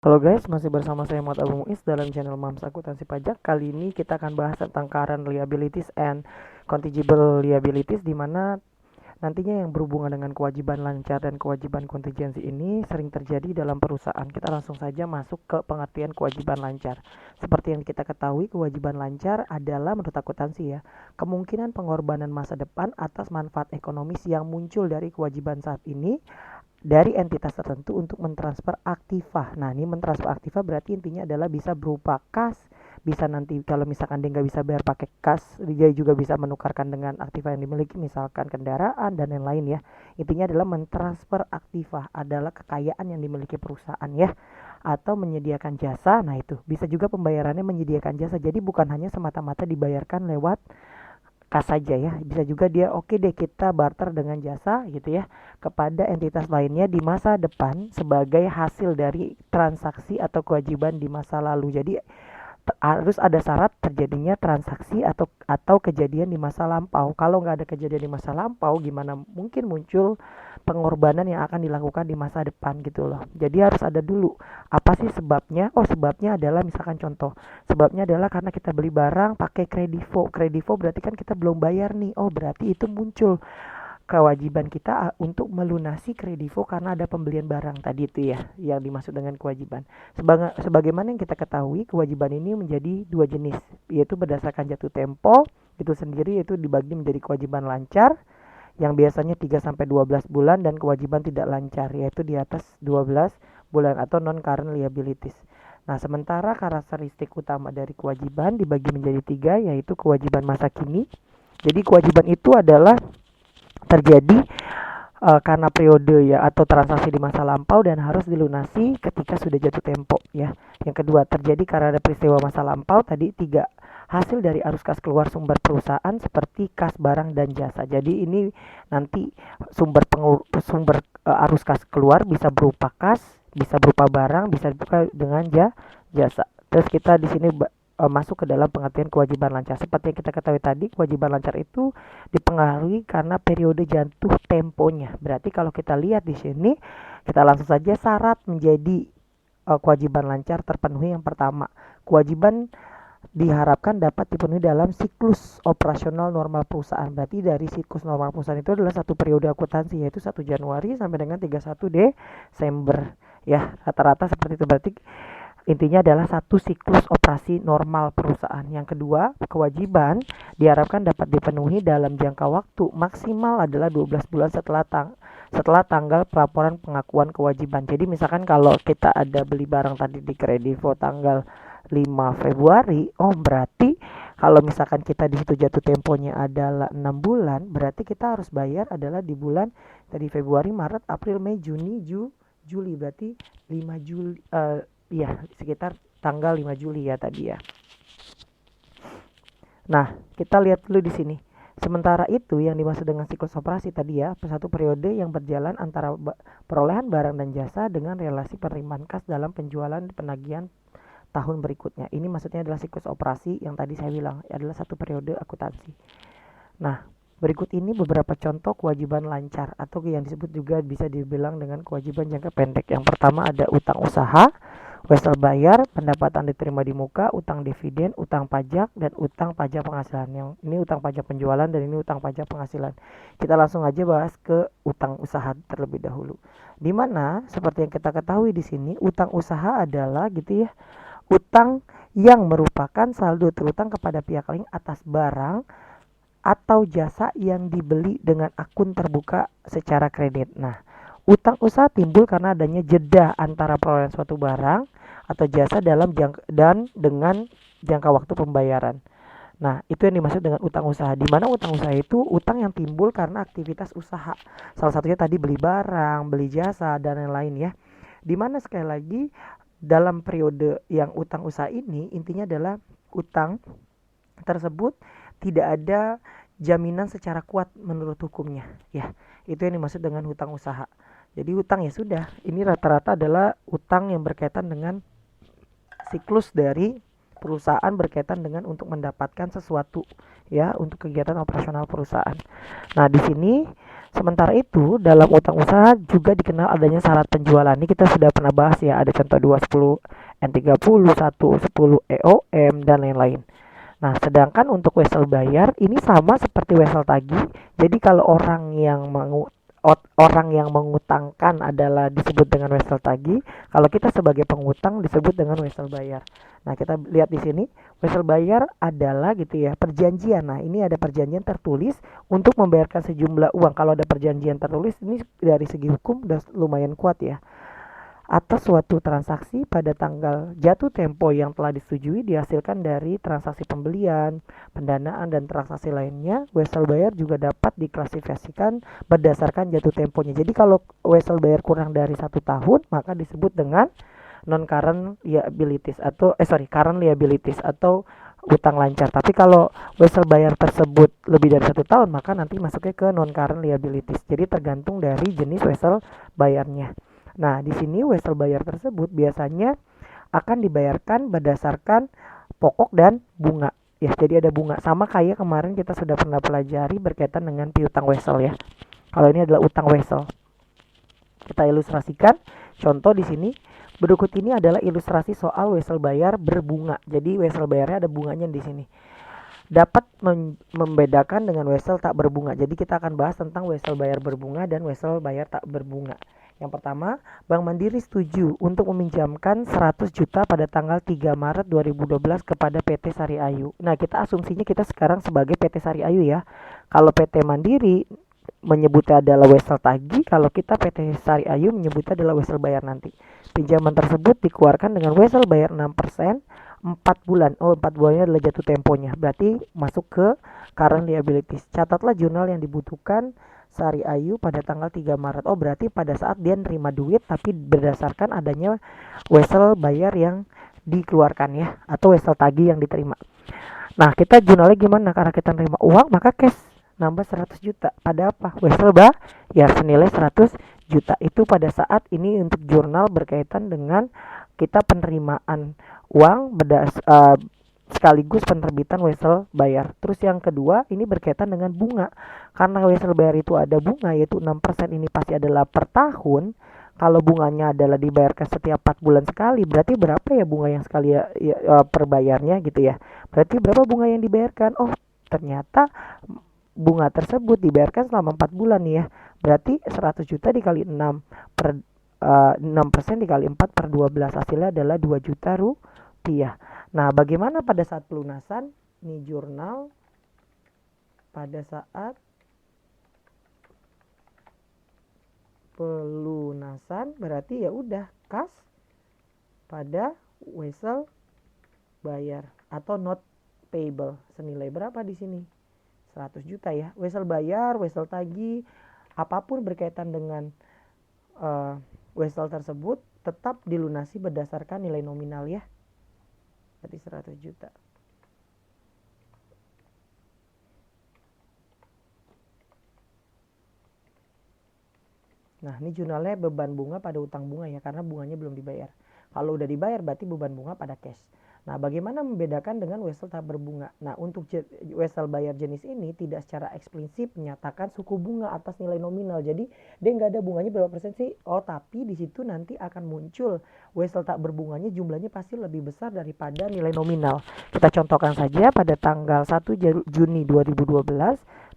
Halo guys, masih bersama saya Muhammad Abu Muiz dalam channel Mams Akuntansi Pajak. Kali ini kita akan bahas tentang current liabilities and contingent liabilities, di mana nantinya yang berhubungan dengan kewajiban lancar dan kewajiban kontingensi ini sering terjadi dalam perusahaan. Kita langsung saja masuk ke pengertian kewajiban lancar. Seperti yang kita ketahui, kewajiban lancar adalah menurut akuntansi ya, kemungkinan pengorbanan masa depan atas manfaat ekonomis yang muncul dari kewajiban saat ini dari entitas tertentu untuk mentransfer aktiva. Nah, ini mentransfer aktiva berarti intinya adalah bisa berupa kas, bisa nanti kalau misalkan dia nggak bisa bayar pakai kas, dia juga bisa menukarkan dengan aktiva yang dimiliki, misalkan kendaraan dan lain-lain ya. Intinya adalah mentransfer aktiva adalah kekayaan yang dimiliki perusahaan ya, atau menyediakan jasa. Nah, itu bisa juga pembayarannya menyediakan jasa. Jadi bukan hanya semata-mata dibayarkan lewat kas saja ya, bisa juga dia oke deh kita barter dengan jasa gitu ya kepada entitas lainnya di masa depan sebagai hasil dari transaksi atau kewajiban di masa lalu. Jadi harus ada syarat terjadinya transaksi atau kejadian di masa lampau. Kalau nggak ada kejadian di masa lampau, gimana mungkin muncul pengorbanan yang akan dilakukan di masa depan gitu loh. Jadi harus ada dulu apa sih sebabnya. Oh, sebabnya adalah misalkan contoh, sebabnya adalah karena kita beli barang pakai kredivo. Kredivo berarti kan kita belum bayar nih. Oh, berarti itu muncul kewajiban kita untuk melunasi kredivo karena ada pembelian barang tadi itu ya yang dimaksud dengan kewajiban. Sebagaimana yang kita ketahui, kewajiban ini menjadi dua jenis, yaitu berdasarkan jatuh tempo itu sendiri, yaitu dibagi menjadi kewajiban lancar yang biasanya 3 sampai 12 bulan dan kewajiban tidak lancar yaitu di atas 12 bulan atau non current liabilities. Nah, sementara karakteristik utama dari kewajiban dibagi menjadi tiga, yaitu kewajiban masa kini. Jadi kewajiban itu adalah terjadi karena periode ya atau transaksi di masa lampau dan harus dilunasi ketika sudah jatuh tempo ya. Yang kedua, terjadi karena ada peristiwa masa lampau. Tadi tiga, hasil dari arus kas keluar sumber perusahaan seperti kas barang dan jasa. Jadi ini nanti sumber arus kas keluar bisa berupa kas, bisa berupa barang, bisa berupa dengan jasa. Terus kita di sini masuk ke dalam pengertian kewajiban lancar. Seperti yang kita ketahui tadi, kewajiban lancar itu dipengaruhi karena periode jatuh temponya. Berarti kalau kita lihat di sini, kita langsung saja syarat menjadi kewajiban lancar terpenuhi. Yang pertama, kewajiban diharapkan dapat dipenuhi dalam siklus operasional normal perusahaan. Berarti dari siklus normal perusahaan itu adalah satu periode akuntansi, yaitu 1 Januari sampai dengan 31 Desember. Ya, rata-rata seperti itu. Berarti intinya adalah satu siklus operasi normal perusahaan. Yang kedua, kewajiban diharapkan dapat dipenuhi dalam jangka waktu maksimal adalah 12 bulan setelah tanggal pelaporan pengakuan kewajiban. Jadi misalkan kalau kita ada beli barang tadi di Kredivo tanggal 5 Februari, oh berarti kalau misalkan kita di situ jatuh temponya adalah 6 bulan, berarti kita harus bayar adalah di bulan tadi Februari, Maret, April, Mei, Juni, Juli. Berarti 5 Juli iya, sekitar tanggal 5 Juli ya tadi ya. Nah, kita lihat dulu di sini. Sementara itu yang dimaksud dengan siklus operasi tadi ya, satu periode yang berjalan antara perolehan barang dan jasa dengan relasi penerimaan kas dalam penjualan penagihan tahun berikutnya. Ini maksudnya adalah siklus operasi yang tadi saya bilang adalah satu periode akuntansi. Nah, berikut ini beberapa contoh kewajiban lancar atau yang disebut juga bisa dibilang dengan kewajiban jangka pendek. Yang pertama ada utang usaha, wesel bayar, pendapatan diterima di muka, utang dividen, utang pajak, dan utang pajak penghasilan. Yang ini utang pajak penjualan dan ini utang pajak penghasilan. Kita langsung aja bahas ke utang usaha terlebih dahulu. Dimana seperti yang kita ketahui di sini, utang usaha adalah gitu ya, utang yang merupakan saldo terutang kepada pihak lain atas barang atau jasa yang dibeli dengan akun terbuka secara kredit. Nah, utang usaha timbul karena adanya jeda antara perolehan suatu barang atau jasa dengan jangka waktu pembayaran. Nah, itu yang dimaksud dengan utang usaha. Di mana utang usaha itu utang yang timbul karena aktivitas usaha. Salah satunya tadi beli barang, beli jasa, dan lain-lain ya. Di mana sekali lagi dalam periode yang utang usaha ini intinya adalah utang tersebut tidak ada jaminan secara kuat menurut hukumnya ya. Itu yang dimaksud dengan hutang usaha. Jadi hutang ya sudah, ini rata-rata adalah utang yang berkaitan dengan siklus dari perusahaan, berkaitan dengan untuk mendapatkan sesuatu ya untuk kegiatan operasional perusahaan. Nah, di sini Sementara itu, dalam utang usaha juga dikenal adanya syarat penjualan. Ini kita sudah pernah bahas ya, ada contoh 210, N30, 110 EOM, dan lain-lain. Nah, sedangkan untuk wesel bayar ini sama seperti wesel tagih. Jadi kalau orang yang mengutangkan adalah disebut dengan wesel tagih, kalau kita sebagai pengutang disebut dengan wesel bayar. Nah, kita lihat di sini, wesel bayar adalah gitu ya, perjanjian. Nah, ini ada perjanjian tertulis untuk membayarkan sejumlah uang. Kalau ada perjanjian tertulis, ini dari segi hukum udah lumayan kuat ya, atas suatu transaksi pada tanggal jatuh tempo yang telah disetujui dihasilkan dari transaksi pembelian, pendanaan, dan transaksi lainnya. Wesel bayar juga dapat diklasifikasikan berdasarkan jatuh temponya. Jadi kalau wesel bayar kurang dari 1 tahun, maka disebut dengan non current liabilities atau current liabilities atau utang lancar. Tapi kalau wesel bayar tersebut lebih dari 1 tahun, maka nanti masuknya ke non current liabilities. Jadi tergantung dari jenis wesel bayarnya. Nah, di sini wesel bayar tersebut biasanya akan dibayarkan berdasarkan pokok dan bunga. Ya, jadi ada bunga. Sama kayak kemarin kita sudah pernah pelajari berkaitan dengan piutang wesel ya. Kalau ini adalah utang wesel. Kita ilustrasikan. Contoh di sini, berikut ini adalah ilustrasi soal wesel bayar berbunga. Jadi wesel bayarnya ada bunganya di sini. Dapat membedakan dengan wesel tak berbunga. Jadi kita akan bahas tentang wesel bayar berbunga dan wesel bayar tak berbunga. Yang pertama, Bank Mandiri setuju untuk meminjamkan 100 juta pada tanggal 3 Maret 2012 kepada PT Sari Ayu. Nah, kita asumsinya kita sekarang sebagai PT Sari Ayu ya. Kalau PT Mandiri menyebutnya adalah wesel tagih, kalau kita PT Sari Ayu menyebutnya adalah wesel bayar nanti. Pinjaman tersebut dikeluarkan dengan wesel bayar 6%, 4 bulan. Oh, 4 bulannya adalah jatuh temponya. Berarti masuk ke current liabilities. Catatlah jurnal yang dibutuhkan Sari Ayu pada tanggal 3 Maret. Oh, berarti pada saat dia nerima duit tapi berdasarkan adanya wesel bayar yang dikeluarkan ya, atau wesel tagih yang diterima. Nah, kita jurnalnya gimana? Karena kita nerima uang, maka cash nambah 100 juta. Pada apa? Wesel bayar senilai 100 juta. Itu pada saat ini untuk jurnal berkaitan dengan kita penerimaan uang sekaligus penerbitan wesel bayar. Terus yang kedua, ini berkaitan dengan bunga. Karena wesel bayar itu ada bunga, yaitu 6%, ini pasti adalah per tahun. Kalau bunganya adalah dibayarkan setiap 4 bulan sekali, berarti berapa ya bunga yang sekali per bayarnya gitu ya. Berarti berapa bunga yang dibayarkan? Oh, ternyata bunga tersebut dibayarkan selama 4 bulan nih ya. Berarti 100 juta dikali 6 per 6% dikali 4 per 12, hasilnya adalah 2 juta rupiah. Nah, bagaimana pada saat pelunasan? Ini jurnal pada saat pelunasan berarti ya udah kas pada wesel bayar atau not payable. Senilai berapa di sini? 100 juta ya. Wesel bayar, wesel tagih, apapun berkaitan dengan wesel tersebut tetap dilunasi berdasarkan nilai nominal ya. Berarti 100 juta. Nah, ini jurnalnya beban bunga pada utang bunga ya, karena bunganya belum dibayar. Kalau udah dibayar berarti beban bunga pada cash. Nah, bagaimana membedakan dengan wesel tak berbunga? Nah, untuk wesel bayar jenis ini tidak secara eksplisit menyatakan suku bunga atas nilai nominal. Jadi, dia nggak ada bunganya berapa persen sih? Oh, tapi di situ nanti akan muncul wesel tak berbunganya jumlahnya pasti lebih besar daripada nilai nominal. Kita contohkan saja pada tanggal 1 Juni 2012,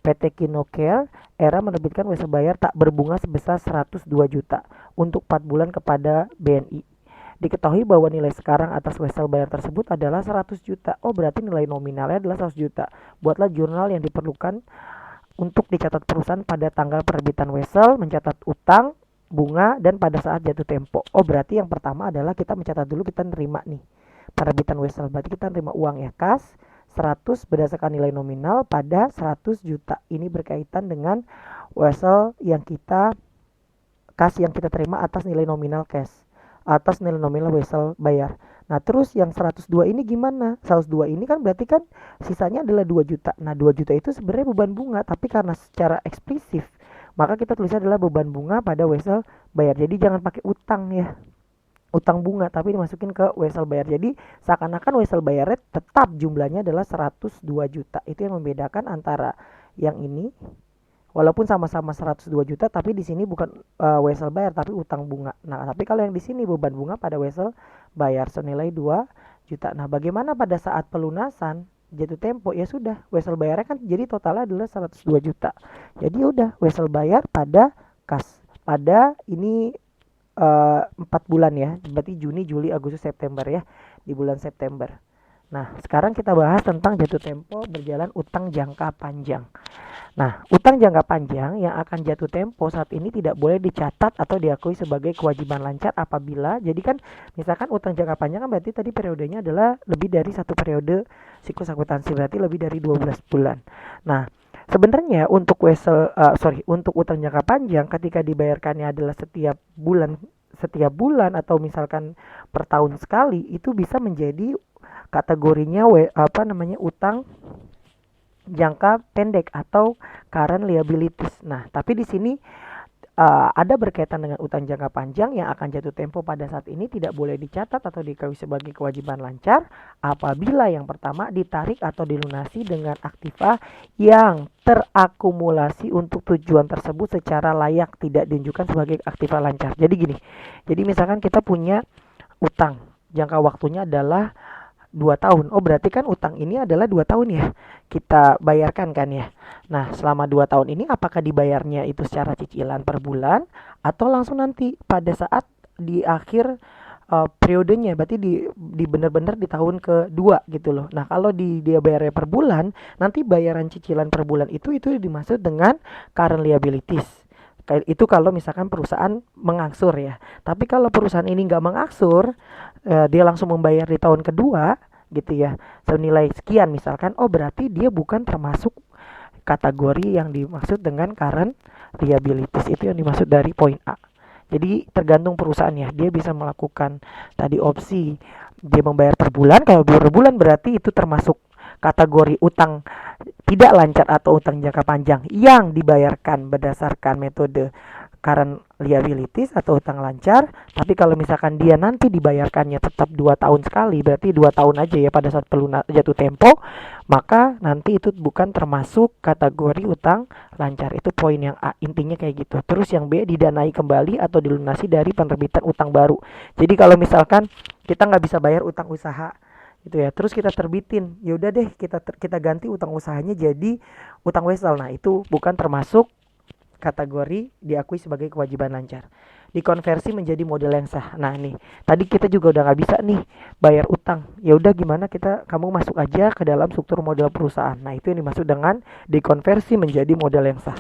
PT Kinocare Era menerbitkan wesel bayar tak berbunga sebesar 102 juta untuk 4 bulan kepada BNI. Diketahui bahwa nilai sekarang atas wesel bayar tersebut adalah 100 juta. Oh, berarti nilai nominalnya adalah 100 juta. Buatlah jurnal yang diperlukan untuk dicatat perusahaan pada tanggal penerbitan wesel, mencatat utang, bunga, dan pada saat jatuh tempo. Oh, berarti yang pertama adalah kita mencatat dulu kita nerima nih penerbitan wesel. Berarti kita nerima uang ya, kas 100 berdasarkan nilai nominal pada 100 juta. Ini berkaitan dengan wesel yang kita kas yang kita terima atas nilai nominal cash, atas nilai nominal wesel bayar. Nah, terus yang 102 ini gimana? 102 ini kan berarti kan sisanya adalah 2 juta. Nah, 2 juta itu sebenarnya beban bunga, tapi karena secara eksplisit maka kita tulisnya adalah beban bunga pada wesel bayar. Jadi jangan pakai utang ya, utang bunga, tapi dimasukin ke wesel bayar. Jadi seakan-akan wesel bayarnya tetap jumlahnya adalah 102 juta. Itu yang membedakan antara yang ini Walaupun sama-sama 102 juta, tapi di sini bukan wesel bayar tapi utang bunga. Nah, tapi kalau yang di sini beban bunga pada wesel bayar senilai 2 juta. Nah, bagaimana pada saat pelunasan jatuh tempo? Ya sudah, wesel bayarnya kan jadi totalnya adalah 102 juta. Jadi udah wesel bayar pada kas. Pada ini 4 bulan ya. Berarti Juni, Juli, Agustus, September ya. Di bulan September. Nah, sekarang kita bahas tentang jatuh tempo berjalan utang jangka panjang. Nah, utang jangka panjang yang akan jatuh tempo saat ini tidak boleh dicatat atau diakui sebagai kewajiban lancar apabila, jadi kan misalkan utang jangka panjang kan berarti tadi periodenya adalah lebih dari satu periode siklus akuntansi, berarti lebih dari 12 bulan. Nah, sebenarnya untuk untuk utang jangka panjang ketika dibayarkannya adalah setiap bulan atau misalkan per tahun sekali, itu bisa menjadi kategorinya utang jangka pendek atau current liabilities. Nah, tapi di sini ada berkaitan dengan utang jangka panjang yang akan jatuh tempo pada saat ini tidak boleh dicatat atau diketahui sebagai kewajiban lancar apabila yang pertama ditarik atau dilunasi dengan aktiva yang terakumulasi untuk tujuan tersebut secara layak, tidak ditunjukkan sebagai aktiva lancar. Jadi gini, jadi misalkan kita punya utang, jangka waktunya adalah 2 tahun. Oh, berarti kan utang ini adalah 2 tahun ya. Kita bayarkan kan ya. Nah, selama 2 tahun ini apakah dibayarnya itu secara cicilan per bulan atau langsung nanti pada saat di akhir periodenya, berarti di benar-benar di tahun kedua gitu loh. Nah, kalau dia bayarnya per bulan, nanti bayaran cicilan per bulan itu dimaksud dengan current liabilities. Itu kalau misalkan perusahaan mengangsur ya. Tapi kalau perusahaan ini nggak mengangsur, dia langsung membayar di tahun kedua gitu ya, senilai sekian misalkan, oh berarti dia bukan termasuk kategori yang dimaksud dengan current liabilities. Itu yang dimaksud dari poin A. Jadi tergantung perusahaannya, dia bisa melakukan tadi opsi dia membayar per bulan. Kalau per bulan berarti itu termasuk kategori utang tidak lancar atau utang jangka panjang yang dibayarkan berdasarkan metode current liabilities atau utang lancar. Tapi kalau misalkan dia nanti dibayarkannya tetap 2 tahun sekali, berarti 2 tahun aja ya pada saat jatuh tempo, maka nanti itu bukan termasuk kategori utang lancar. Itu poin yang A, intinya kayak gitu. Terus yang B, didanai kembali atau dilunasi dari penerbitan utang baru. Jadi kalau misalkan kita nggak bisa bayar utang usaha gitu ya, terus kita terbitin, ya udah deh kita ganti utang usahanya jadi utang wesel. Nah, itu bukan termasuk kategori diakui sebagai kewajiban lancar. Dikonversi menjadi modal yang sah. Nah, nih tadi kita juga udah nggak bisa nih bayar utang. Ya udah gimana, kamu masuk aja ke dalam struktur modal perusahaan. Nah, itu yang dimaksud dengan dikonversi menjadi modal yang sah.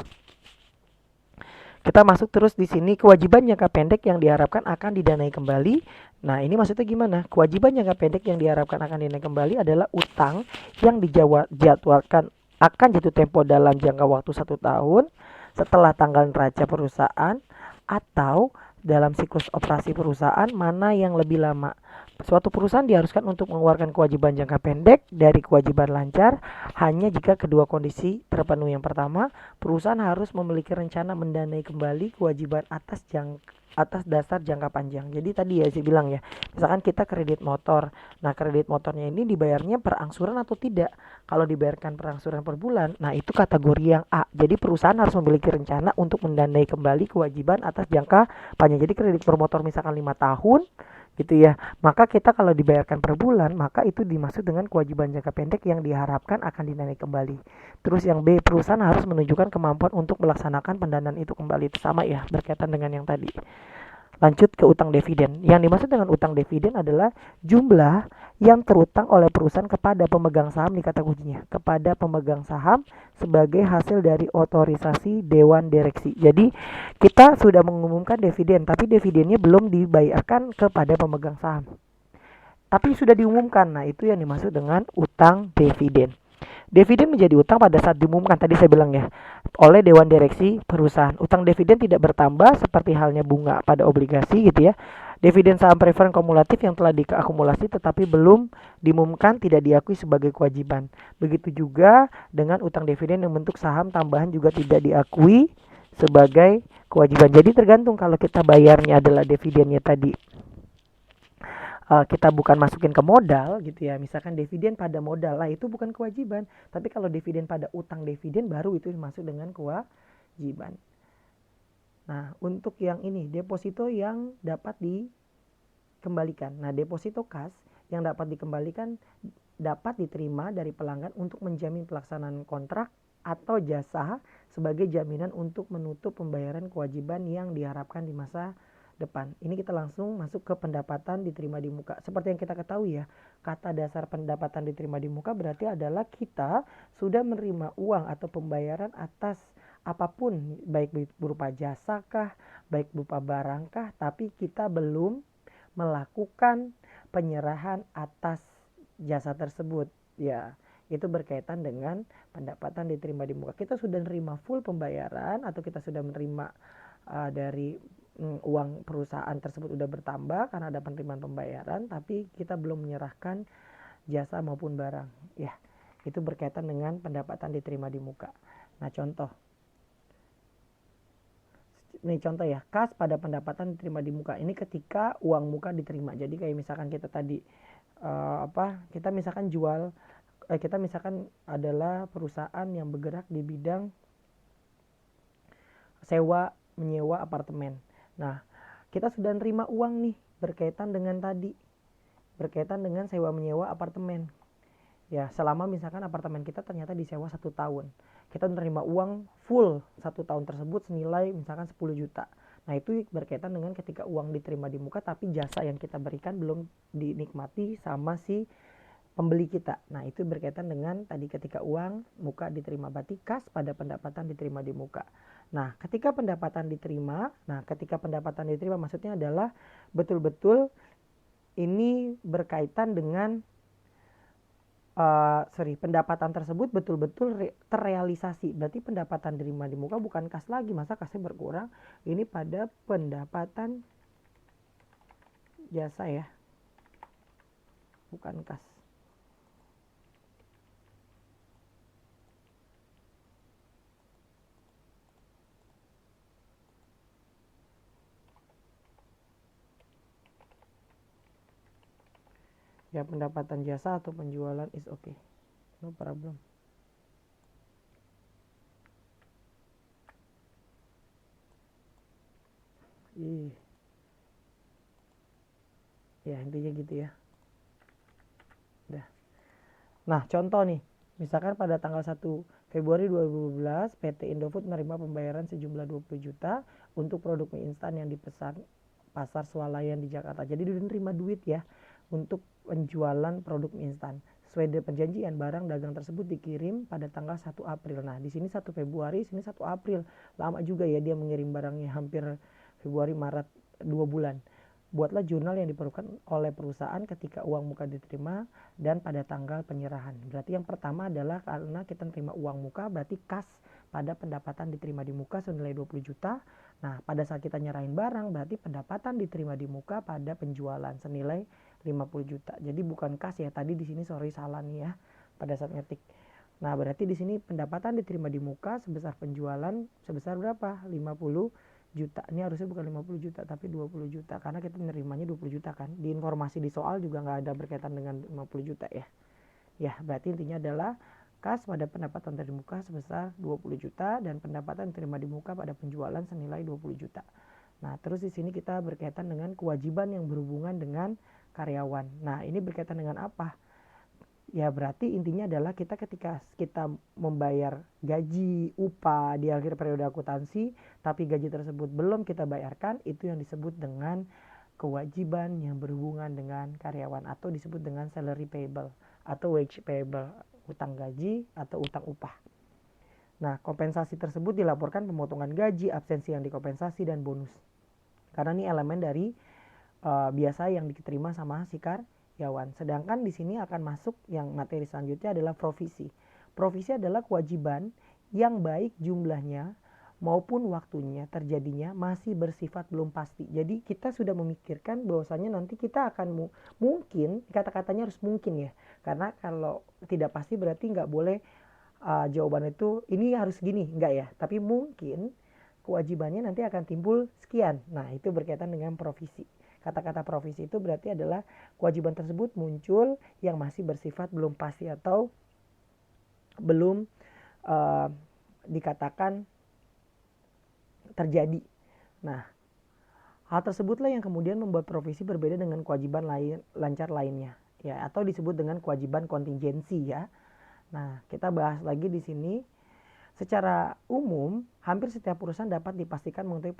Kita masuk terus di sini, kewajiban jangka pendek yang diharapkan akan didanai kembali. Nah, ini maksudnya gimana? Kewajiban jangka pendek yang diharapkan akan didanai kembali adalah utang yang dijadwalkan akan jatuh tempo dalam jangka waktu 1 tahun setelah tanggal neraca perusahaan atau dalam siklus operasi perusahaan, mana yang lebih lama. Suatu perusahaan diharuskan untuk mengeluarkan kewajiban jangka pendek dari kewajiban lancar hanya jika kedua kondisi terpenuhi. Yang pertama, perusahaan harus memiliki rencana mendanai kembali kewajiban atas dasar jangka panjang. Jadi tadi ya saya bilang ya, misalkan kita kredit motor. Nah, kredit motornya ini dibayarnya per angsuran atau tidak. Kalau dibayarkan per angsuran per bulan, nah itu kategori yang A. Jadi perusahaan harus memiliki rencana untuk mendanai kembali kewajiban atas jangka panjang. Jadi kredit per motor misalkan 5 tahun gitu ya, maka kita kalau dibayarkan per bulan, maka itu dimaksud dengan kewajiban jangka pendek yang diharapkan akan dinilai kembali. Terus yang B, perusahaan harus menunjukkan kemampuan untuk melaksanakan pendanaan itu kembali. Itu sama ya, berkaitan dengan yang tadi. Lanjut ke utang dividen. Yang dimaksud dengan utang dividen adalah jumlah yang terutang oleh perusahaan kepada pemegang saham di kategorinya, kepada pemegang saham sebagai hasil dari otorisasi dewan direksi. Jadi kita sudah mengumumkan dividen, tapi dividennya belum dibayarkan kepada pemegang saham, tapi sudah diumumkan. Nah, itu yang dimaksud dengan utang dividen. Dividen menjadi utang pada saat diumumkan, tadi saya bilang ya, oleh dewan direksi perusahaan. Utang dividen tidak bertambah seperti halnya bunga pada obligasi gitu ya. Dividen saham preferen kumulatif yang telah diakumulasi tetapi belum diumumkan tidak diakui sebagai kewajiban. Begitu juga dengan utang dividen yang bentuk saham tambahan juga tidak diakui sebagai kewajiban. Jadi tergantung, kalau kita bayarnya adalah dividennya tadi kita bukan masukin ke modal gitu ya, misalkan dividen pada modal lah, itu bukan kewajiban. Tapi kalau dividen pada utang dividen baru itu masuk dengan kewajiban. kewajiban. Nah, untuk yang ini deposito yang dapat dikembalikan. Nah, deposito kas yang dapat dikembalikan dapat diterima dari pelanggan untuk menjamin pelaksanaan kontrak atau jasa sebagai jaminan untuk menutup pembayaran kewajiban yang diharapkan di masa depan. Ini kita langsung masuk ke pendapatan diterima di muka. Seperti yang kita ketahui ya, kata dasar pendapatan diterima di muka berarti adalah kita sudah menerima uang atau pembayaran atas apapun, baik berupa jasa kah, baik berupa barang kah, tapi kita belum melakukan penyerahan atas jasa tersebut. Ya, itu berkaitan dengan pendapatan diterima di muka. Kita sudah menerima full pembayaran atau kita sudah menerima dari uang perusahaan tersebut udah bertambah karena ada penerimaan pembayaran, tapi kita belum menyerahkan jasa maupun barang. Ya, itu berkaitan dengan pendapatan diterima di muka. Nah, contoh ya, kas pada pendapatan diterima di muka. Ini ketika uang muka diterima. Jadi kayak misalkan kita tadi kita misalkan kita misalkan adalah perusahaan yang bergerak di bidang sewa menyewa apartemen. Nah, kita sudah nerima uang nih berkaitan dengan sewa menyewa apartemen. Ya, selama misalkan apartemen kita ternyata disewa 1 tahun, kita menerima uang full 1 tahun tersebut senilai misalkan 10 juta. Nah, itu berkaitan dengan ketika uang diterima di muka tapi jasa yang kita berikan belum dinikmati sama si pembeli kita. Nah, itu berkaitan dengan tadi ketika uang muka diterima, berarti kas pada pendapatan diterima di muka. Nah, ketika pendapatan diterima maksudnya adalah betul-betul ini berkaitan dengan pendapatan tersebut betul-betul terrealisasi. Berarti pendapatan diterima di muka bukan kas lagi, masa kasnya berkurang. Ini pada pendapatan jasa ya, bukan kas. Ya, pendapatan jasa atau penjualan is okay, no problem. Ya, intinya gitu ya. Udah. Nah, contoh nih, misalkan pada tanggal 1 Februari 2012 PT Indofood menerima pembayaran sejumlah 20 juta untuk produk mie instan yang dipesan pasar swalayan di Jakarta. Jadi dia menerima duit ya untuk penjualan produk mie instan. Sesuai dengan perjanjian, barang dagang tersebut dikirim pada tanggal 1 April. Nah, di sini 1 Februari, sini 1 April. Lama juga ya dia mengirim barangnya, hampir Februari, Maret, 2 bulan. Buatlah jurnal yang diperlukan oleh perusahaan ketika uang muka diterima dan pada tanggal penyerahan. Berarti yang pertama adalah karena kita terima uang muka, berarti kas pada pendapatan diterima di muka senilai 20 juta. Nah, pada saat kita nyerahin barang, berarti pendapatan diterima di muka pada penjualan senilai 50 juta. Jadi bukan kas ya, tadi di sini salah nih ya pada saat ngetik. Nah, berarti di sini pendapatan diterima di muka sebesar penjualan sebesar berapa? 50 juta. Ini harusnya bukan 50 juta tapi 20 juta karena kita nerimanya 20 juta kan. Di informasi di soal juga nggak ada berkaitan dengan 50 juta ya. Ya, berarti intinya adalah kas pada pendapatan dari muka sebesar 20 juta dan pendapatan diterima di muka pada penjualan senilai 20 juta. Nah, terus di sini kita berkaitan dengan kewajiban yang berhubungan dengan karyawan. Nah, ini berkaitan dengan apa? Ya, berarti intinya adalah ketika kita membayar gaji, upah di akhir periode akuntansi, tapi gaji tersebut belum kita bayarkan, itu yang disebut dengan kewajiban yang berhubungan dengan karyawan atau disebut dengan salary payable atau wage payable, utang gaji atau utang upah. Nah, kompensasi tersebut dilaporkan pemotongan gaji, absensi yang dikompensasi, dan bonus. Karena ini elemen dari biasa yang diterima sama si karyawan. Sedangkan di sini akan masuk yang materi selanjutnya adalah provisi. Provisi adalah kewajiban yang baik jumlahnya maupun waktunya terjadinya masih bersifat belum pasti. Jadi kita sudah memikirkan bahwasanya nanti kita akan mungkin, kata-katanya harus mungkin ya. Karena kalau tidak pasti berarti nggak boleh jawaban itu ini harus gini, enggak ya. Tapi mungkin kewajibannya nanti akan timbul sekian. Nah, itu berkaitan dengan provisi. Kata-kata provisi itu berarti adalah kewajiban tersebut muncul yang masih bersifat belum pasti atau belum dikatakan terjadi. Nah, hal tersebutlah yang kemudian membuat provisi berbeda dengan kewajiban lancar lainnya, ya, atau disebut dengan kewajiban kontingensi, ya. Nah, kita bahas lagi di sini. Secara umum, hampir setiap perusahaan dapat dipastikan mengetahui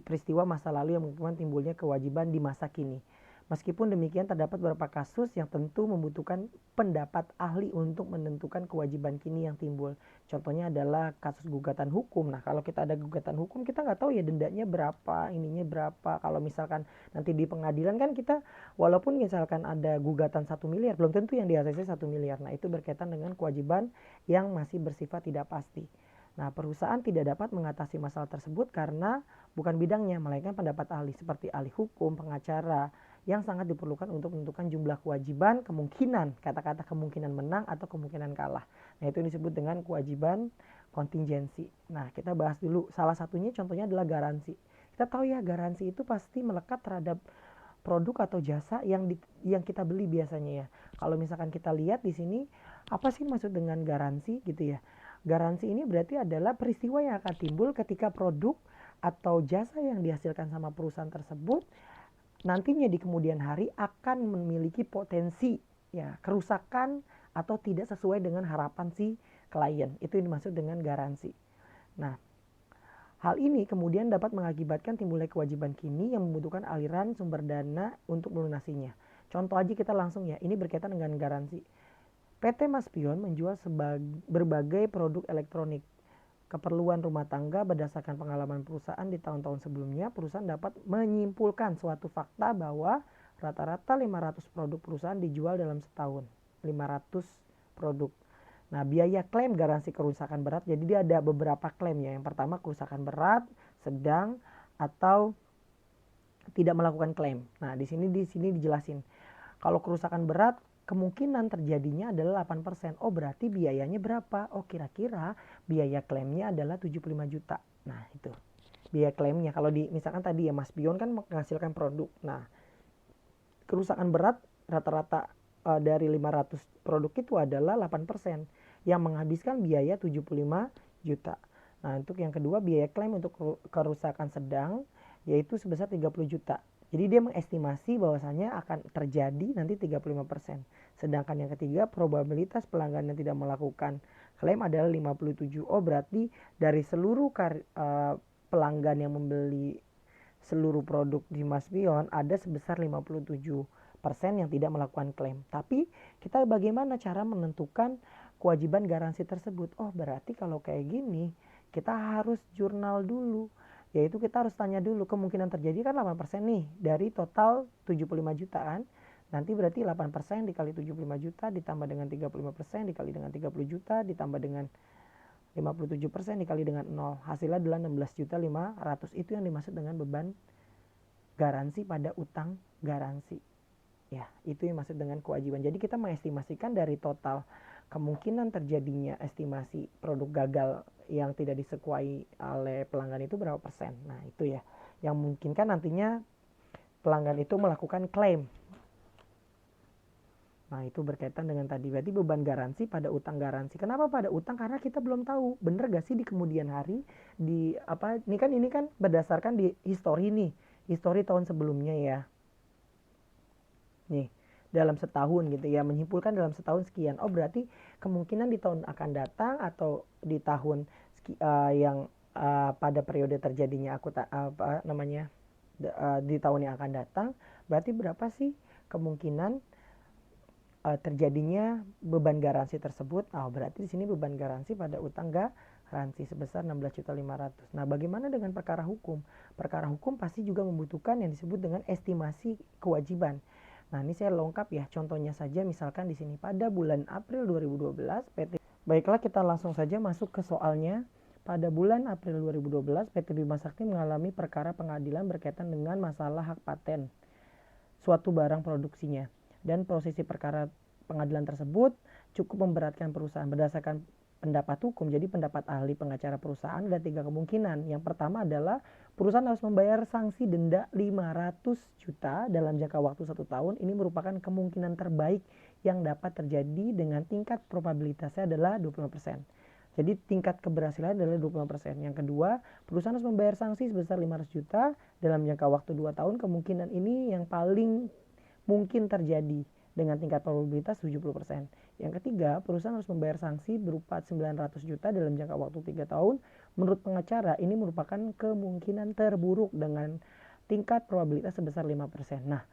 peristiwa masa lalu yang mengakibatkan timbulnya kewajiban di masa kini. Meskipun demikian, terdapat beberapa kasus yang tentu membutuhkan pendapat ahli untuk menentukan kewajiban kini yang timbul. Contohnya adalah kasus gugatan hukum. Nah, kalau kita ada gugatan hukum, kita nggak tahu ya dendanya berapa, ininya berapa. Kalau misalkan nanti di pengadilan kan kita, walaupun misalkan ada gugatan 1 miliar, belum tentu yang di ACC 1 miliar. Nah, itu berkaitan dengan kewajiban yang masih bersifat tidak pasti. Nah, perusahaan tidak dapat mengatasi masalah tersebut karena bukan bidangnya, melainkan pendapat ahli seperti ahli hukum, pengacara, yang sangat diperlukan untuk menentukan jumlah kewajiban, kemungkinan, kata-kata kemungkinan menang atau kemungkinan kalah. Nah, itu disebut dengan kewajiban kontingensi. Nah, kita bahas dulu. Salah satunya contohnya adalah garansi. Kita tahu ya, garansi itu pasti melekat terhadap produk atau jasa yang kita beli biasanya, ya. Kalau misalkan kita lihat di sini, apa sih maksud dengan garansi gitu ya? Garansi ini berarti adalah peristiwa yang akan timbul ketika produk atau jasa yang dihasilkan sama perusahaan tersebut nantinya di kemudian hari akan memiliki potensi, ya, kerusakan atau tidak sesuai dengan harapan si klien. Itu yang dimaksud dengan garansi. Nah, hal ini kemudian dapat mengakibatkan timbulnya kewajiban kini yang membutuhkan aliran sumber dana untuk melunasinya. Contoh aja kita langsung, ya, ini berkaitan dengan garansi. PT Maspion menjual berbagai produk elektronik keperluan rumah tangga. Berdasarkan pengalaman perusahaan di tahun-tahun sebelumnya, perusahaan dapat menyimpulkan suatu fakta bahwa rata-rata 500 produk perusahaan dijual dalam setahun. 500 produk. Nah, biaya klaim garansi kerusakan berat, jadi dia ada beberapa klaim, ya. Yang pertama kerusakan berat, sedang, atau tidak melakukan klaim. Nah, di sini dijelasin. Kalau kerusakan berat, kemungkinan terjadinya adalah 8%. Oh, berarti biayanya berapa? Oh, kira-kira biaya klaimnya adalah 75 juta. Nah, itu biaya klaimnya. Kalau misalkan tadi ya Mas Pion kan menghasilkan produk. Nah, kerusakan berat rata-rata dari 500 produk itu adalah 8%, yang menghabiskan biaya 75 juta. Nah, untuk yang kedua, biaya klaim untuk kerusakan sedang yaitu sebesar 30 juta. Jadi dia mengestimasi bahwasanya akan terjadi nanti 35%. Sedangkan yang ketiga, probabilitas pelanggan yang tidak melakukan klaim adalah 57. Oh, berarti dari seluruh pelanggan yang membeli seluruh produk di Maspion ada sebesar 57% yang tidak melakukan klaim. Tapi kita bagaimana cara menentukan kewajiban garansi tersebut? Oh, berarti kalau kayak gini kita harus jurnal dulu. Yaitu kita harus tanya dulu, kemungkinan terjadi kan 8% nih dari total 75 juta kan. Nanti berarti 8% dikali 75 juta ditambah dengan 35% dikali dengan 30 juta ditambah dengan 57% dikali dengan 0. Hasilnya adalah 16.500.000. Itu yang dimaksud dengan beban garansi pada utang garansi. Ya, itu yang maksud dengan kewajiban. Jadi kita mengestimasikan dari total kemungkinan terjadinya estimasi produk gagal yang tidak disekuai oleh pelanggan itu berapa persen. Nah, itu ya yang memungkinkan nantinya pelanggan itu melakukan klaim. Nah, itu berkaitan dengan tadi. Berarti beban garansi pada utang garansi. Kenapa pada utang? Karena kita belum tahu bener gak sih di kemudian hari di apa ini kan berdasarkan di histori nih. Histori tahun sebelumnya, ya. Nih, dalam setahun gitu ya, menyimpulkan dalam setahun sekian. Oh, berarti kemungkinan di tahun akan datang atau di tahun yang pada periode terjadinya di tahun yang akan datang, berarti berapa sih kemungkinan terjadinya beban garansi tersebut? Oh, berarti di sini beban garansi pada utang garansi sebesar 16.500.000. Nah, bagaimana dengan perkara hukum? Perkara hukum pasti juga membutuhkan yang disebut dengan estimasi kewajiban. Nah, ini saya lengkap ya, contohnya saja misalkan di sini pada bulan April 2012 PT. Baiklah, kita langsung saja masuk ke soalnya. Pada bulan April 2012 PT Bima Sakti mengalami perkara pengadilan berkaitan dengan masalah hak paten suatu barang produksinya. Dan prosesi perkara pengadilan tersebut cukup memberatkan perusahaan. Berdasarkan pendapat hukum, jadi pendapat ahli pengacara perusahaan, ada 3 kemungkinan. Yang pertama adalah perusahaan harus membayar sanksi denda 500 juta dalam jangka waktu 1 tahun. Ini merupakan kemungkinan terbaik yang dapat terjadi dengan tingkat probabilitasnya adalah 25%. Jadi tingkat keberhasilan adalah 25%. Yang kedua, perusahaan harus membayar sanksi sebesar 500 juta dalam jangka waktu 2 tahun. Kemungkinan ini yang paling mungkin terjadi dengan tingkat probabilitas 70%. Yang ketiga, perusahaan harus membayar sanksi berupa 900 juta dalam jangka waktu 3 tahun. Menurut pengacara, ini merupakan kemungkinan terburuk dengan tingkat probabilitas sebesar 5%. Nah,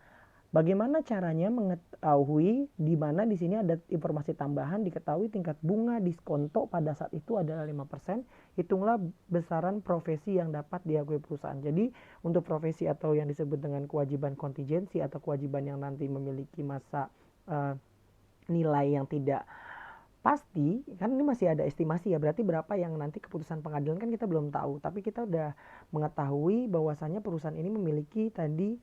bagaimana caranya mengetahui di mana di sini ada informasi tambahan, diketahui tingkat bunga diskonto pada saat itu adalah 5%, hitunglah besaran profesi yang dapat diakui perusahaan. Jadi untuk profesi atau yang disebut dengan kewajiban kontingensi atau kewajiban yang nanti memiliki masa nilai yang tidak pasti, kan ini masih ada estimasi ya, berarti berapa yang nanti keputusan pengadilan kan kita belum tahu, tapi kita udah mengetahui bahwasannya perusahaan ini memiliki tadi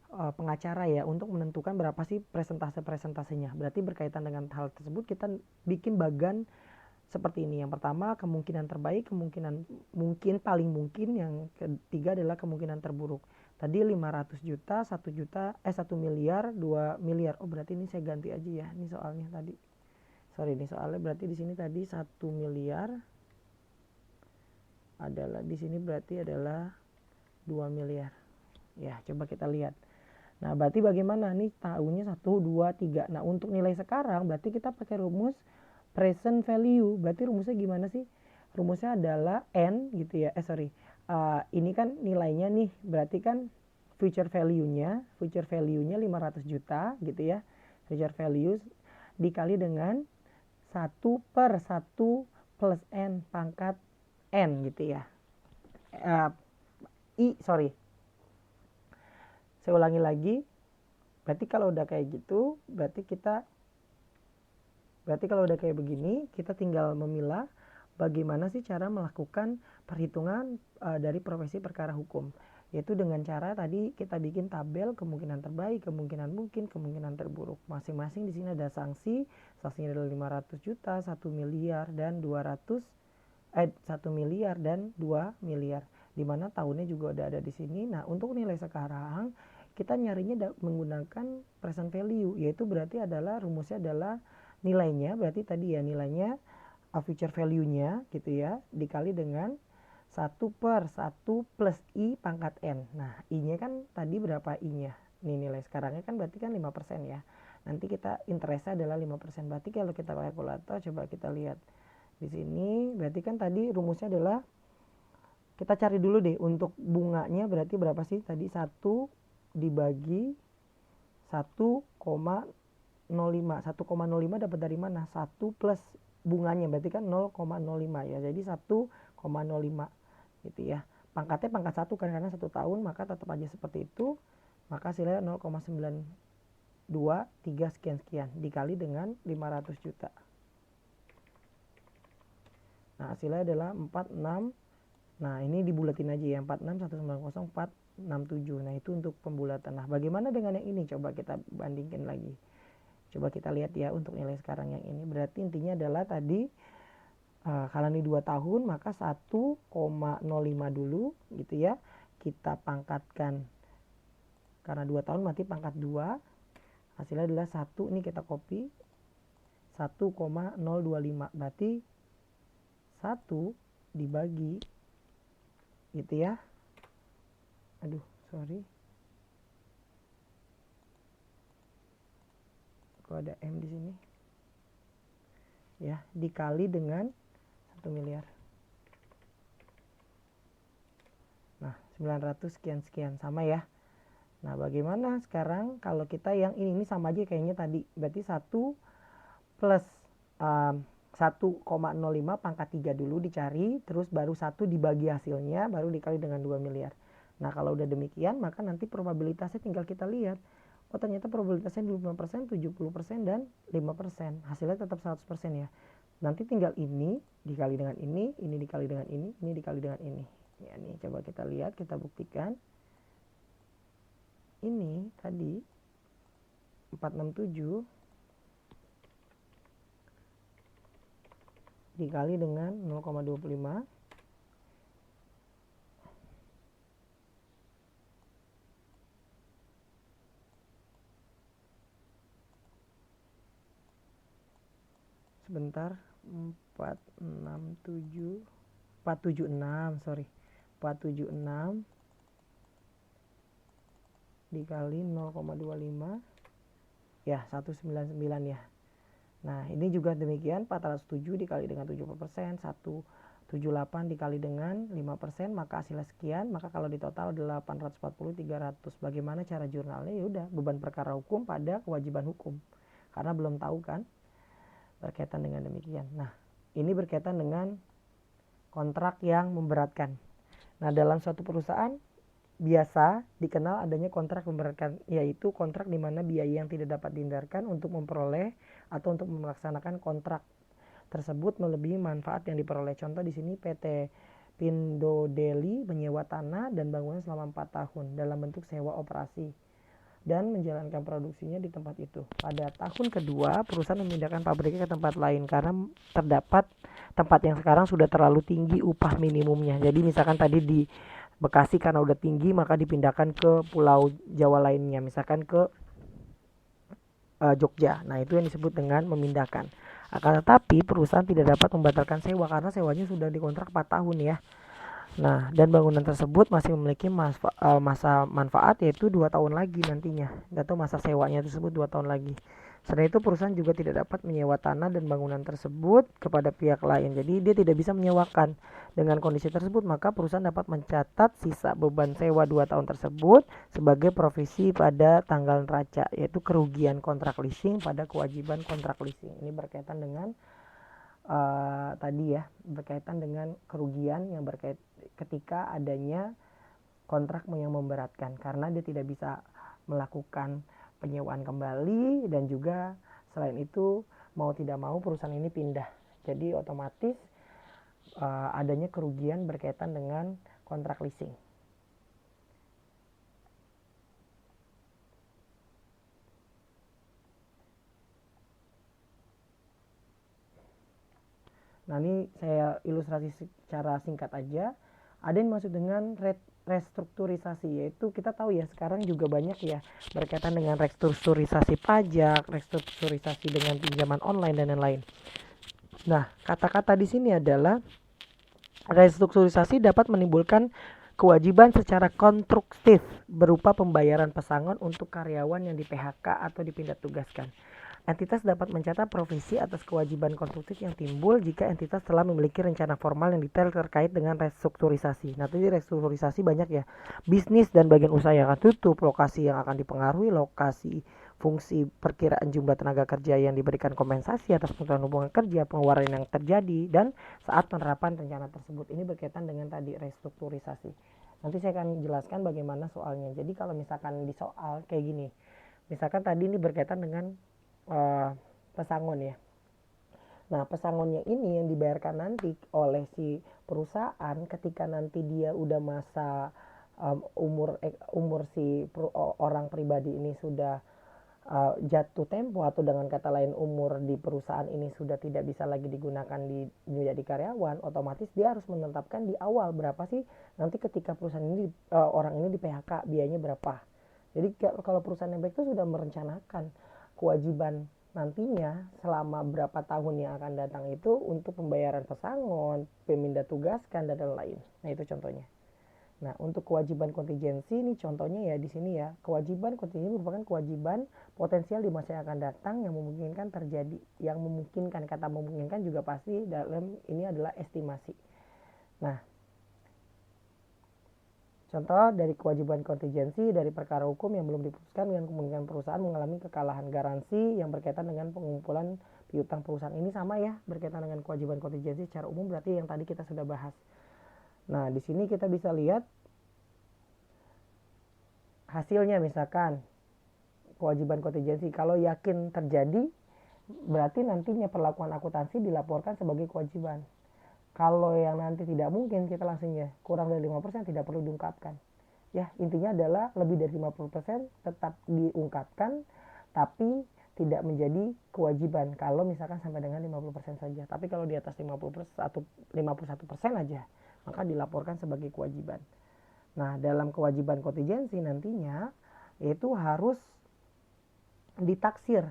pengacara ya untuk menentukan berapa sih presentase-presentasinya. Berarti berkaitan dengan hal tersebut kita bikin bagan seperti ini. Yang pertama kemungkinan terbaik, kemungkinan mungkin paling mungkin, yang ketiga adalah kemungkinan terburuk. Tadi 500 juta, 1 juta, 1 miliar, 2 miliar. Oh, berarti ini saya ganti aja ya. Ini soalnya tadi. Sorry, ini soalnya berarti di sini tadi 1 miliar adalah di sini berarti adalah 2 miliar. Ya, coba kita lihat. Nah, berarti bagaimana nih tahunnya 1, 2, 3. Nah, untuk nilai sekarang berarti kita pakai rumus present value. Berarti rumusnya gimana sih? Rumusnya adalah N gitu ya. Ini kan nilainya nih. Berarti kan future value-nya 500 juta gitu ya. Future value dikali dengan 1 per 1 plus N pangkat N gitu ya. Saya ulangi lagi. Berarti kalau udah kayak gitu, berarti kalau udah kayak begini, kita tinggal memilah bagaimana sih cara melakukan perhitungan dari profesi perkara hukum. Yaitu dengan cara tadi kita bikin tabel kemungkinan terbaik, kemungkinan mungkin, kemungkinan terburuk. Masing-masing di sini ada sanksi. Sanksinya adalah 500 juta, 1 miliar dan 1 miliar dan 2 miliar. Di mana tahunnya juga udah ada di sini. Nah, untuk nilai sekarang kita nyarinya menggunakan present value, yaitu berarti adalah rumusnya adalah nilainya, berarti tadi ya nilainya future value-nya gitu ya, dikali dengan 1 per 1 plus I pangkat N. Nah, I-nya kan tadi berapa I-nya? Ini nilai sekarangnya kan berarti kan 5% ya. Nanti kita interestnya adalah 5%. Berarti kalau kita pakai kalkulator, coba kita lihat. Di sini berarti kan tadi rumusnya adalah, kita cari dulu deh untuk bunganya berarti berapa sih? Tadi 1 dibagi 1,05. 1,05 dapat dari mana? 1 plus bunganya berarti kan 0,05 ya. Jadi 1,05 gitu ya. Pangkatnya pangkat 1 kan karena 1 tahun, maka tetap aja seperti itu. Maka hasilnya 0,923 sekian-sekian dikali dengan 500 juta. Nah, hasilnya adalah 46. Nah, ini dibulatin aja ya, 46190,467. Nah, itu untuk pembulatan. Nah, bagaimana dengan yang ini? Coba kita bandingkan lagi. Coba kita lihat ya untuk nilai sekarang yang ini. Berarti intinya adalah tadi kalau ini 2 tahun maka 1,05 dulu gitu ya. Kita pangkatkan, karena 2 tahun mati pangkat 2. Hasilnya adalah 1, ini kita copy. 1,025. Berarti 1 dibagi gitu ya. Aduh, sorry. Kok ada M di sini? Ya, dikali dengan 1 miliar. Nah, 900 sekian-sekian sama ya. Nah, bagaimana sekarang kalau kita yang ini sama aja kayaknya tadi. Berarti 1 plus 1,05 pangkat 3 dulu dicari, terus baru 1 dibagi hasilnya, baru dikali dengan 2 miliar. Nah, kalau udah demikian, maka nanti probabilitasnya tinggal kita lihat. Oh, ternyata probabilitasnya 25%, 70%, dan 5%. Hasilnya tetap 100% ya. Nanti tinggal ini dikali dengan ini dikali dengan ini dikali dengan ini. Ya, nih coba kita lihat, kita buktikan. Ini tadi 467 dikali dengan 0,25 sebentar, 476 dikali 0,25 ya 199 ya. Nah ini juga demikian, 407 dikali dengan 70%, 178 dikali dengan 5%, maka hasilnya sekian. Maka kalau di total 840 300. Bagaimana cara jurnalnya? Ya udah, beban perkara hukum pada kewajiban hukum, karena belum tahu kan, berkaitan dengan demikian. Nah ini berkaitan dengan kontrak yang memberatkan. Nah dalam suatu perusahaan biasa dikenal adanya kontrak memberatkan, yaitu kontrak di mana biaya yang tidak dapat dihindarkan untuk memperoleh atau untuk melaksanakan kontrak tersebut melebihi manfaat yang diperoleh. Contoh di sini PT Pindo Deli menyewa tanah dan bangunan selama 4 tahun dalam bentuk sewa operasi dan menjalankan produksinya di tempat itu. Pada tahun kedua, perusahaan memindahkan pabriknya ke tempat lain karena terdapat tempat yang sekarang sudah terlalu tinggi upah minimumnya. Jadi misalkan tadi di Bekasi karena udah tinggi, maka dipindahkan ke pulau Jawa lainnya, misalkan ke Jogja. Nah itu yang disebut dengan memindahkan. Akan tetapi perusahaan tidak dapat membatalkan sewa karena sewanya sudah dikontrak 4 tahun ya. Nah dan bangunan tersebut masih memiliki masa manfaat yaitu 2 tahun lagi nantinya, atau masa sewanya tersebut 2 tahun lagi. Selain itu perusahaan juga tidak dapat menyewa tanah dan bangunan tersebut kepada pihak lain. Jadi dia tidak bisa menyewakan. Dengan kondisi tersebut maka perusahaan dapat mencatat sisa beban sewa 2 tahun tersebut sebagai provisi pada tanggal neraca, yaitu kerugian kontrak leasing pada kewajiban kontrak leasing. Ini berkaitan dengan tadi ya, berkaitan dengan kerugian yang berkait ketika adanya kontrak yang memberatkan karena dia tidak bisa melakukan penyewaan kembali, dan juga selain itu mau tidak mau perusahaan ini pindah. Jadi otomatis adanya kerugian berkaitan dengan kontrak leasing. Nah ini saya ilustrasi secara singkat aja. Ada yang maksud dengan restrukturisasi, yaitu kita tahu ya sekarang juga banyak ya berkaitan dengan restrukturisasi pajak, restrukturisasi dengan pinjaman online dan lain-lain. Nah kata-kata di sini adalah restrukturisasi dapat menimbulkan kewajiban secara konstruktif berupa pembayaran pesangon untuk karyawan yang di PHK atau dipindah tugaskan. Entitas dapat mencatat provisi atas kewajiban konstruktif yang timbul jika entitas telah memiliki rencana formal yang detail terkait dengan restrukturisasi. Nah, tadi restrukturisasi banyak ya. Bisnis dan bagian usaha yang akan tutup, lokasi yang akan dipengaruhi, lokasi, fungsi, perkiraan jumlah tenaga kerja yang diberikan kompensasi atas penutupan hubungan kerja, pengeluaran yang terjadi, dan saat penerapan rencana tersebut. Ini berkaitan dengan tadi restrukturisasi. Nanti saya akan jelaskan bagaimana soalnya. Jadi kalau misalkan di soal kayak gini, misalkan tadi ini berkaitan dengan pesangon ya. Nah pesangonnya ini yang dibayarkan nanti oleh si perusahaan ketika nanti dia udah masa umur si orang pribadi ini sudah jatuh tempo, atau dengan kata lain umur di perusahaan ini sudah tidak bisa lagi digunakan menjadi karyawan, otomatis dia harus menetapkan di awal berapa sih nanti ketika perusahaan ini orang ini di PHK biayanya berapa. Jadi kalau perusahaan yang baik itu sudah merencanakan kewajiban nantinya selama berapa tahun yang akan datang itu untuk pembayaran pesangon, pemindah tugaskan, dan lain-lain. Nah itu contohnya. Nah untuk kewajiban kontingensi ini contohnya ya di sini ya, kewajiban kontingensi merupakan kewajiban potensial di masa yang akan datang yang memungkinkan terjadi. Yang memungkinkan, kata memungkinkan juga pasti dalam ini adalah estimasi. Nah contoh dari kewajiban kontingensi dari perkara hukum yang belum diputuskan dengan kemungkinan perusahaan mengalami kekalahan garansi yang berkaitan dengan pengumpulan piutang perusahaan. Ini sama ya, berkaitan dengan kewajiban kontingensi secara umum, berarti yang tadi kita sudah bahas. Nah, di sini kita bisa lihat hasilnya, misalkan kewajiban kontingensi kalau yakin terjadi berarti nantinya perlakuan akuntansi dilaporkan sebagai kewajiban. Kalau yang nanti tidak mungkin, kita langsung ya kurang dari 5% tidak perlu diungkapkan. Ya, intinya adalah lebih dari 50% tetap diungkapkan, tapi tidak menjadi kewajiban kalau misalkan sampai dengan 50% saja. Tapi kalau di atas 51% aja, maka dilaporkan sebagai kewajiban. Nah, dalam kewajiban kontingensi nantinya itu harus ditaksir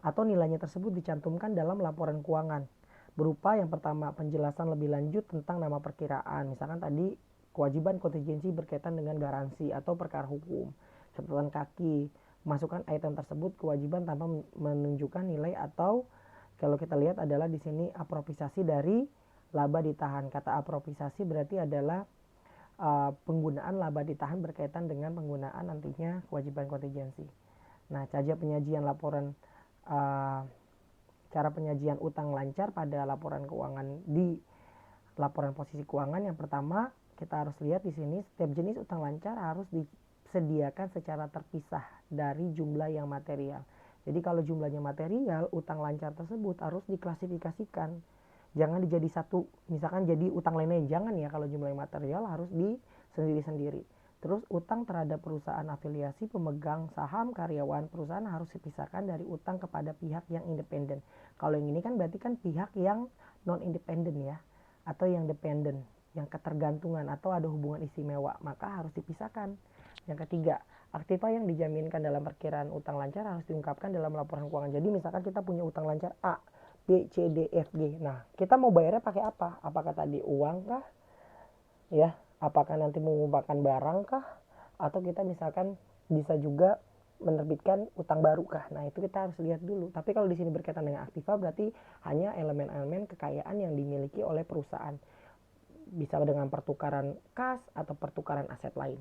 atau nilainya tersebut dicantumkan dalam laporan keuangan. berupa yang pertama penjelasan lebih lanjut tentang nama perkiraan. Misalkan tadi kewajiban kontingensi berkaitan dengan garansi atau perkara hukum. Catatan kaki, masukkan item tersebut kewajiban tanpa menunjukkan nilai atau kalau kita lihat adalah di sini apropriasi dari laba ditahan. Kata apropriasi berarti adalah penggunaan laba ditahan berkaitan dengan penggunaan nantinya kewajiban kontingensi. Nah, cara penyajian laporan cara penyajian utang lancar pada laporan keuangan di laporan posisi keuangan yang pertama kita harus lihat di sini setiap jenis utang lancar harus disediakan secara terpisah dari jumlah yang material. Jadi kalau jumlahnya material, utang lancar tersebut harus diklasifikasikan. Jangan dijadi satu, misalkan jadi utang lainnya, jangan ya, kalau jumlahnya material harus di sendiri-sendiri. Terus utang terhadap perusahaan afiliasi pemegang saham karyawan perusahaan harus dipisahkan dari utang kepada pihak yang independen. Kalau yang ini kan berarti kan pihak yang non independen ya, atau yang dependen, yang ketergantungan atau ada hubungan istimewa, maka harus dipisahkan. Yang ketiga, aktiva yang dijaminkan dalam perkiraan utang lancar harus diungkapkan dalam laporan keuangan. Jadi misalkan kita punya utang lancar A, B, C, D, F, G. Nah, kita mau bayarnya pakai apa? Apakah tadi uang kah? Ya, apakah nanti mengubahkan barang kah? Atau kita misalkan bisa juga menerbitkan utang baru kah? Nah, itu kita harus lihat dulu. Tapi kalau di sini berkaitan dengan aktiva berarti hanya elemen-elemen kekayaan yang dimiliki oleh perusahaan. Bisa dengan pertukaran kas atau pertukaran aset lain.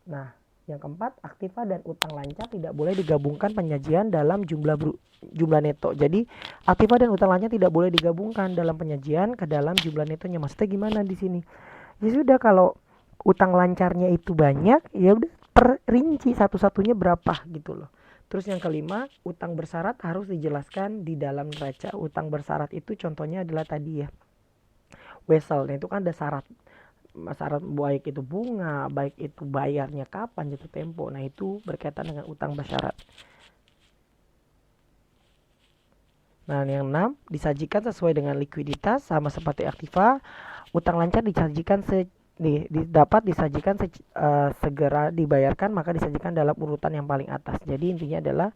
Nah, yang keempat, aktiva dan utang lancar tidak boleh digabungkan penyajian dalam jumlah neto. Jadi, aktiva dan utang lancar tidak boleh digabungkan dalam penyajian ke dalam jumlah netonya. Maksudnya gimana di sini? Ya sudah, kalau utang lancarnya itu banyak, ya udah perinci satu-satunya berapa gitu loh. Terus yang kelima, utang bersyarat harus dijelaskan di dalam neraca. Utang bersyarat itu contohnya adalah tadi ya, wesel. Nah, itu kan ada syarat baik itu bunga, baik itu bayarnya kapan, jatuh tempo. Nah, itu berkaitan dengan utang bersyarat. Nah, yang 6, disajikan sesuai dengan likuiditas sama seperti aktiva. Utang lancar disajikan dapat disajikan segera dibayarkan, maka disajikan dalam urutan yang paling atas. Jadi intinya adalah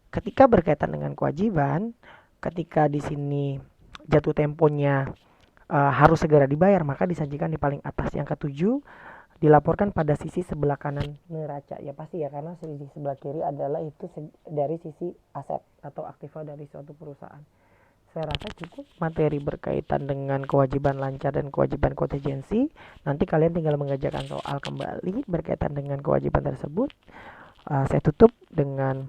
ketika berkaitan dengan kewajiban, ketika di sini jatuh temponya harus segera dibayar, maka disajikan di paling atas. Yang ketujuh, dilaporkan pada sisi sebelah kanan neraca. Ya pasti ya, karena sisi sebelah kiri adalah itu dari sisi aset atau aktiva dari suatu perusahaan. Saya rasa cukup materi berkaitan dengan kewajiban lancar dan kewajiban kontingensi. Nanti kalian tinggal mengerjakan soal kembali berkaitan dengan kewajiban tersebut. Saya tutup dengan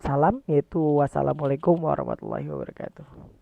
salam, yaitu wassalamualaikum warahmatullahi wabarakatuh.